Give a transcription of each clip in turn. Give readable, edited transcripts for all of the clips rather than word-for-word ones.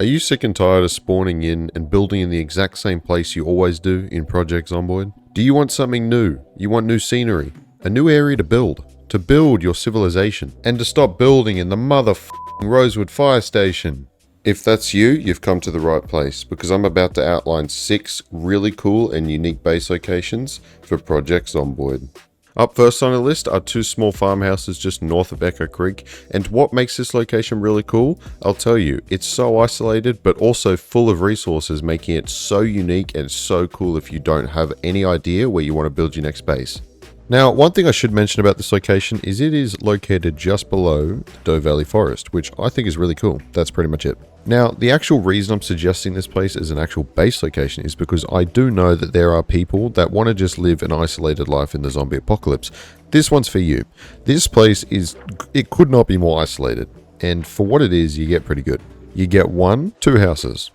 Are you sick and tired of spawning in and building in the exact same place you always do in Project Zomboid? Do you want something new? You want new scenery? A new area to build your civilization, and to stop building in the motherfucking Rosewood Fire Station? If that's you, you've come to the right place, because I'm about to outline 6 really cool and unique base locations for Project Zomboid. Up first on the list are 2 small farmhouses just north of Echo Creek, and what makes this location really cool? I'll tell you, it's so isolated but also full of resources, making it so unique and so cool if you don't have any idea where you want to build your next base. Now, one thing I should mention about this location is it is located just below the Doe Valley Forest, which I think is really cool. That's pretty much it. Now, the actual reason I'm suggesting this place as an actual base location is because I do know that there are people that want to just live an isolated life in the zombie apocalypse. This one's for you. This place it could not be more isolated. And for what it is, you get pretty good. You get 2 houses.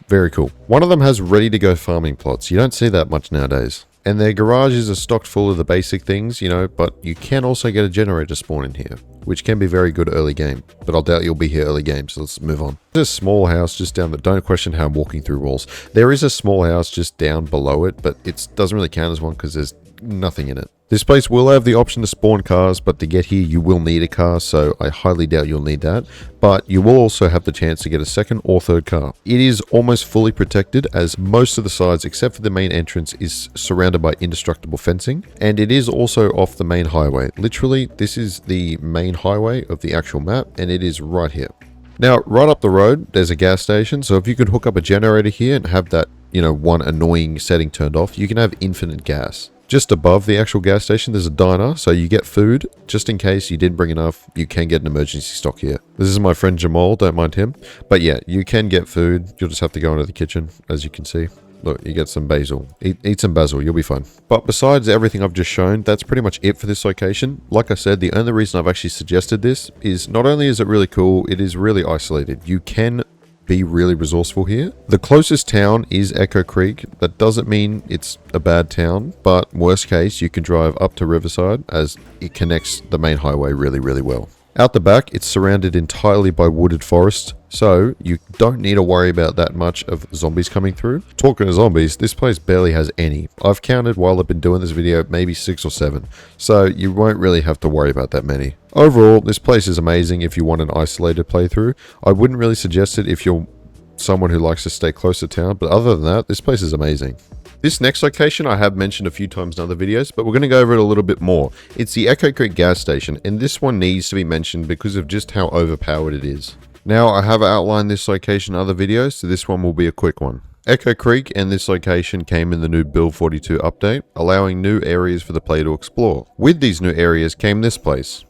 Very cool. One of them has ready to go farming plots. You don't see that much nowadays. And their garages are stocked full of the basic things, but you can also get a generator spawn in here, which can be very good early game. But I'll doubt you'll be here early game, so let's move on. There's a small house just down there. Don't question how I'm walking through walls. There is a small house just down below it, but it doesn't really count as one because there's nothing in it. This place will have the option to spawn cars, but to get here you will need a car, so I highly doubt you'll need that. But you will also have the chance to get a second or third car. It is almost fully protected, as most of the sides except for the main entrance is surrounded by indestructible fencing, and it is also off the main highway. Literally, this is the main highway of the actual map, and it is right here. Now, right up the road, there's a gas station, so if you could hook up a generator here and have that, one annoying setting turned off, you can have infinite gas. Just above the actual gas station, there's a diner, so you get food. Just in case you didn't bring enough, you can get an emergency stock here. This is my friend Jamal, don't mind him. But yeah, you can get food. You'll just have to go into the kitchen, as you can see. Look, you get some basil. Eat some basil, you'll be fine. But besides everything I've just shown, that's pretty much it for this location. Like I said, the only reason I've actually suggested this is not only is it really cool, it is really isolated. You can be really resourceful here. The closest town is Echo Creek. That doesn't mean it's a bad town, but worst case, you can drive up to Riverside as it connects the main highway really, really well. Out the back, it's surrounded entirely by wooded forest, so you don't need to worry about that much of zombies coming through. Talking of zombies, this place barely has any. I've counted while I've been doing this video, maybe 6 or 7, so you won't really have to worry about that many. Overall, this place is amazing if you want an isolated playthrough. I wouldn't really suggest it if you're someone who likes to stay close to town, but other than that, this place is amazing. This next location I have mentioned a few times in other videos, but we're going to go over it a little bit more. It's the Echo Creek gas station, and this one needs to be mentioned because of just how overpowered it is. Now, I have outlined this location in other videos, so this one will be a quick one. Echo Creek and this location came in the new Build 42 update, allowing new areas for the player to explore. With these new areas came this place.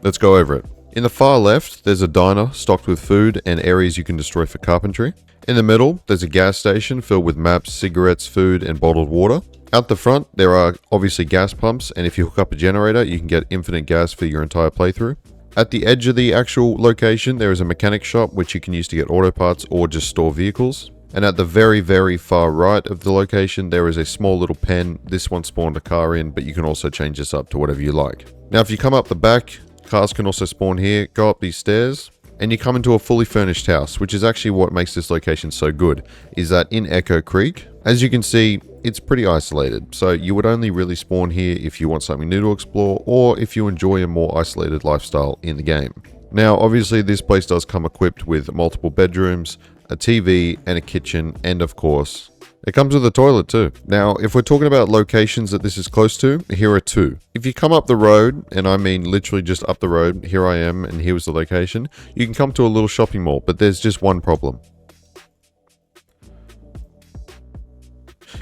Let's go over it. In the far left, there's a diner stocked with food and areas you can destroy for carpentry. In the middle, there's a gas station filled with maps, cigarettes, food, and bottled water. Out the front, there are obviously gas pumps, and if you hook up a generator, you can get infinite gas for your entire playthrough. At the edge of the actual location, there is a mechanic shop, which you can use to get auto parts or just store vehicles. And at the very, very far right of the location, there is a small little pen. This one spawned a car in, but you can also change this up to whatever you like. Now, if you come up the back, cars can also spawn here. Go up these stairs, and you come into a fully furnished house, which is actually what makes this location so good, is that in Echo Creek, as you can see, it's pretty isolated. So you would only really spawn here if you want something new to explore, or if you enjoy a more isolated lifestyle in the game. Now, obviously, this place does come equipped with multiple bedrooms, a TV, and a kitchen, and of course, it comes with a toilet too. Now, if we're talking about locations that this is close to, here are 2. If you come up the road, and I mean literally just up the road, here I am, and here was the location, you can come to a little shopping mall, but there's just one problem.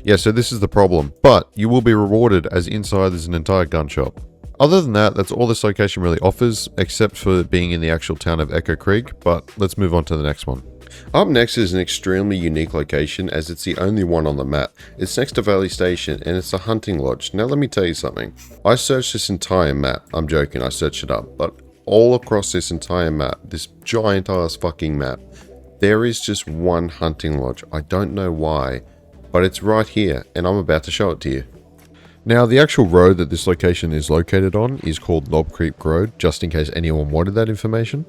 Yeah, so this is the problem, but you will be rewarded as inside there's an entire gun shop. Other than that, that's all this location really offers, except for being in the actual town of Echo Creek, but let's move on to the next one. Up next is an extremely unique location, as it's the only one on the map. It's next to Valley Station, and it's a hunting lodge. Now let me tell you something. I searched this entire map. I'm joking, I searched it up. But all across this entire map, this giant ass fucking map, there is just one hunting lodge. I don't know why, but it's right here, and I'm about to show it to you. Now, the actual road that this location is located on is called Knob Creek Road, just in case anyone wanted that information.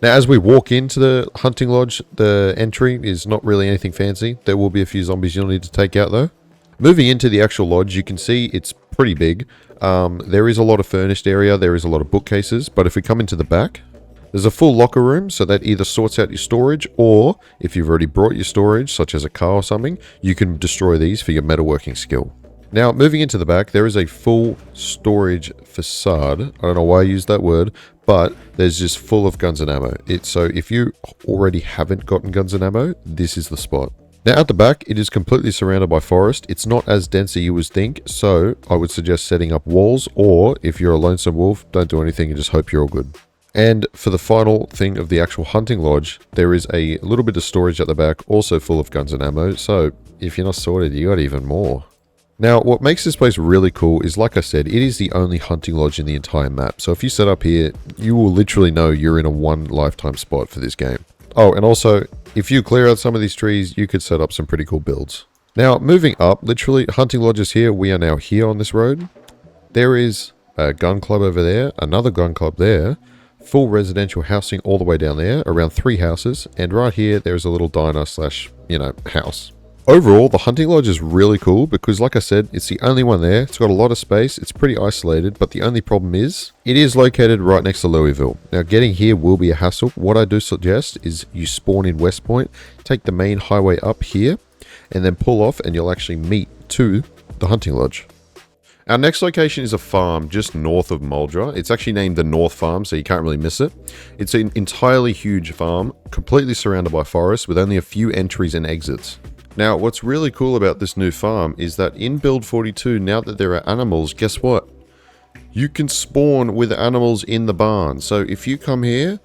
Now, as we walk into the hunting lodge, the entry is not really anything fancy. There will be a few zombies you'll need to take out though. Moving into the actual lodge, you can see it's pretty big. There is a lot of furnished area, there is a lot of bookcases, but if we come into the back, there's a full locker room, so that either sorts out your storage, or if you've already brought your storage, such as a car or something, you can destroy these for your metalworking skill. Now, moving into the back, there is a full storage facade. I don't know why I used that word, but there's just full of guns and ammo. So if you already haven't gotten guns and ammo, this is the spot. Now, at the back, it is completely surrounded by forest. It's not as dense as you would think, so I would suggest setting up walls, or if you're a lonesome wolf, don't do anything and just hope you're all good. And for the final thing of the actual hunting lodge, there is a little bit of storage at the back, also full of guns and ammo, so if you're not sorted, you got even more. Now, what makes this place really cool is, like I said, it is the only hunting lodge in the entire map. So if you set up here, you will literally know you're in a one lifetime spot for this game. Oh, and also, if you clear out some of these trees, you could set up some pretty cool builds. Now, moving up, literally, hunting lodges here. We are now here on this road. There is a gun club over there, another gun club there, full residential housing all the way down there, around 3 houses, and right here, there's a little diner slash, house. Overall, the hunting lodge is really cool because, like I said, it's the only one there. It's got a lot of space. It's pretty isolated, but the only problem is it is located right next to Louisville. Now, getting here will be a hassle. What I do suggest is you spawn in West Point, take the main highway up here, and then pull off, and you'll actually meet to the hunting lodge. Our next location is a farm just north of Muldra. It's actually named the North Farm, so you can't really miss it. It's an entirely huge farm, completely surrounded by forest, with only a few entries and exits. Now, what's really cool about this new farm is that in Build 42, now that there are animals, guess what? You can spawn with animals in the barn. So if you come here,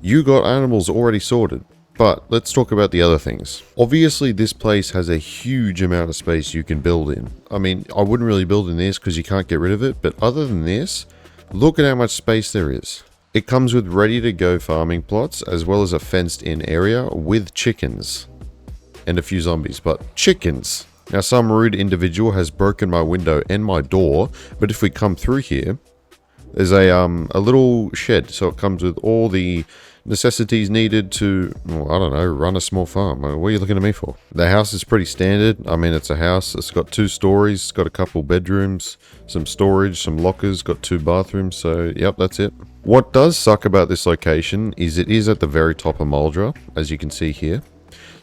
you got animals already sorted. But let's talk about the other things. Obviously, this place has a huge amount of space you can build in. I mean, I wouldn't really build in this because you can't get rid of it. But other than this, look at how much space there is. It comes with ready-to-go farming plots as well as a fenced-in area with chickens. And a few zombies, but chickens. Now, some rude individual has broken my window and my door, but if we come through here, there's a little shed, so it comes with all the necessities needed to, well, I don't know, run a small farm. What are you looking at me for? The house is pretty standard. I mean, it's a house. It's got 2 stories. It's got a couple bedrooms, some storage, some lockers, got 2 bathrooms. So, yep, that's it. What does suck about this location is it is at the very top of Muldra, as you can see here.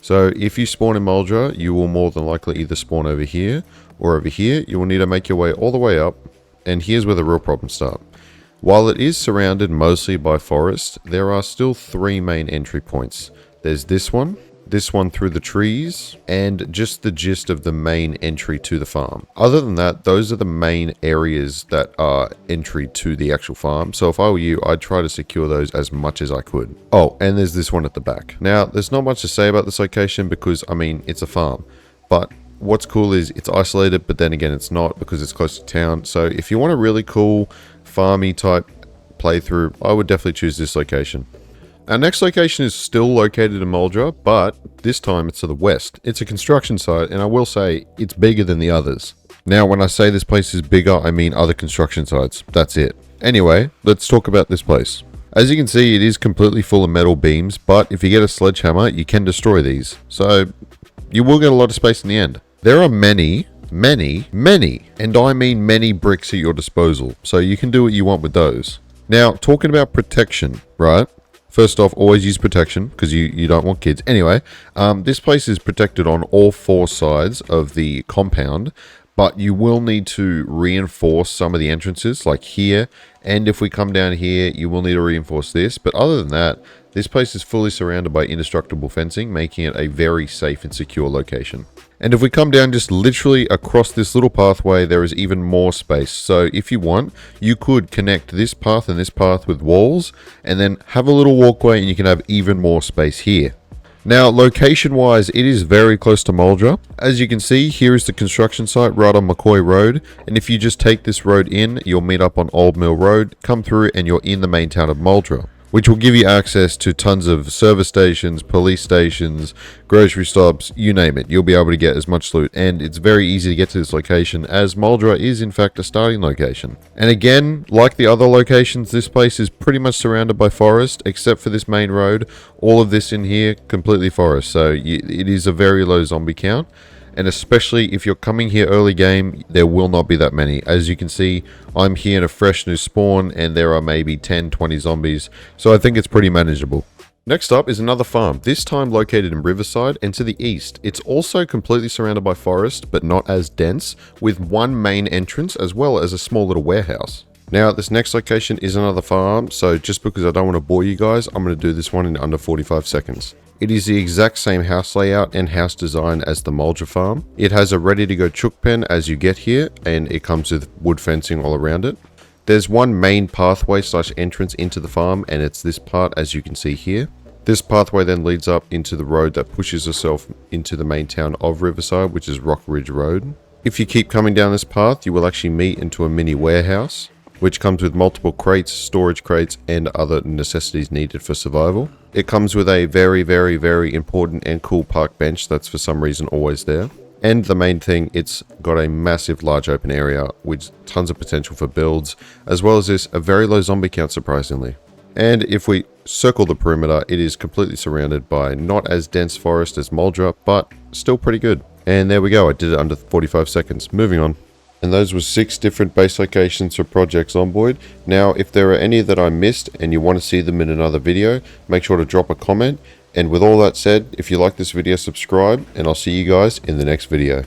So if you spawn in Muldra, you will more than likely either spawn over here or over here. You will need to make your way all the way up, and here's where the real problems start. While it is surrounded mostly by forest, there are still 3 main entry points. There's this one through the trees, and just the gist of the main entry to the farm. Other than that, those are the main areas that are entry to the actual farm. So if I were you, I'd try to secure those as much as I could. Oh, and there's this one at the back. Now, there's not much to say about this location because, I mean, it's a farm. But what's cool is it's isolated, but then again, it's not because it's close to town. So if you want a really cool farmy type playthrough, I would definitely choose this location. Our next location is still located in Muldra, but this time it's to the west. It's a construction site, and I will say it's bigger than the others. Now, when I say this place is bigger, I mean other construction sites. That's it. Anyway, let's talk about this place. As you can see, it is completely full of metal beams, but if you get a sledgehammer, you can destroy these. So, you will get a lot of space in the end. There are many, and I mean many bricks at your disposal, so you can do what you want with those. Now, talking about protection, right? First off, always use protection because you don't want kids. Anyway, this place is protected on all 4 sides of the compound, but you will need to reinforce some of the entrances like here. And if we come down here, you will need to reinforce this. But other than that, this place is fully surrounded by indestructible fencing, making it a very safe and secure location. And if we come down just literally across this little pathway, there is even more space. So if you want, you could connect this path and this path with walls and then have a little walkway and you can have even more space here. Now, location-wise, it is very close to Muldra. As you can see, here is the construction site right on McCoy Road. And if you just take this road in, you'll meet up on Old Mill Road, come through, and you're in the main town of Muldra. which will give you access to tons of service stations, police stations, grocery stops, you name it. You'll be able to get as much loot, and it's very easy to get to this location as Muldra is in fact a starting location. And again, like the other locations, this place is pretty much surrounded by forest except for this main road. All of this in here completely forest, so it is a very low zombie count. And especially if you're coming here early game, there will not be that many. As you can see, I'm here in a fresh new spawn and there are maybe 10-20 zombies, so I think it's pretty manageable. Next up is another farm, this time located in Riverside and to the east. It's also completely surrounded by forest, but not as dense, with one main entrance as well as a small little warehouse. Now, this next location is another farm, so just because I don't want to bore you guys, I'm going to do this one in under 45 seconds. It is the exact same house layout and house design as the Muldra farm. It has a ready to go chook pen as you get here, and it comes with wood fencing all around it. There's one main pathway / entrance into the farm, and it's this part as you can see here. This pathway then leads up into the road that pushes itself into the main town of Riverside, which is Rock Ridge Road. If you keep coming down this path, you will actually meet into a mini warehouse, which comes with multiple crates, storage crates, and other necessities needed for survival. It comes with a very important and cool park bench that's for some reason always there. And the main thing, it's got a massive large open area with tons of potential for builds, as well as this, a very low zombie count surprisingly. And if we circle the perimeter, it is completely surrounded by not as dense forest as Muldra, but still pretty good. And there we go, I did it under 45 seconds. Moving on. And those were 6 different base locations for Project Zomboid. Now, if there are any that I missed and you want to see them in another video, make sure to drop a comment. And with all that said, if you like this video, subscribe, and I'll see you guys in the next video.